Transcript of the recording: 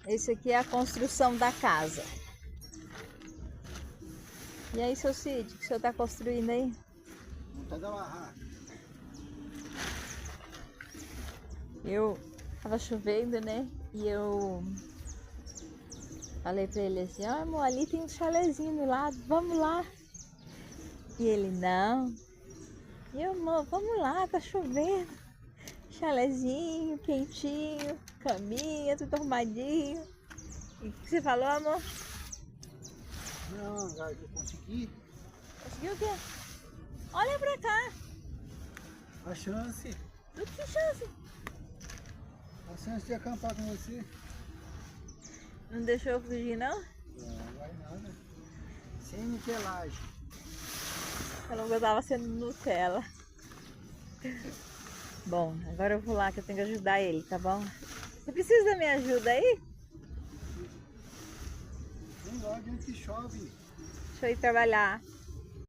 Esse aqui é a construção da casa. E aí, seu Cid, o que o senhor está construindo aí? Montar da barraca. Eu tava chovendo, né? E eu falei pra ele assim, ó, amor, ali tem um chalezinho do lado, vamos lá. E ele, não. E eu, amor, vamos lá, tá chovendo. Chalezinho, quentinho, caminha, tudo arrumadinho. E o que você falou, amor? Não, já que eu consegui. Conseguiu o quê? Olha pra cá. A chance. Do que chance? A chance de acampar com você. Não deixou eu fugir, não? Não vai nada. Sem niquelagem. Falou que eu tava sendo Nutella. Bom, agora eu vou lá que eu tenho que ajudar ele, tá bom? Você precisa da minha ajuda aí? Vem lá, onde que chove. Deixa eu ir trabalhar.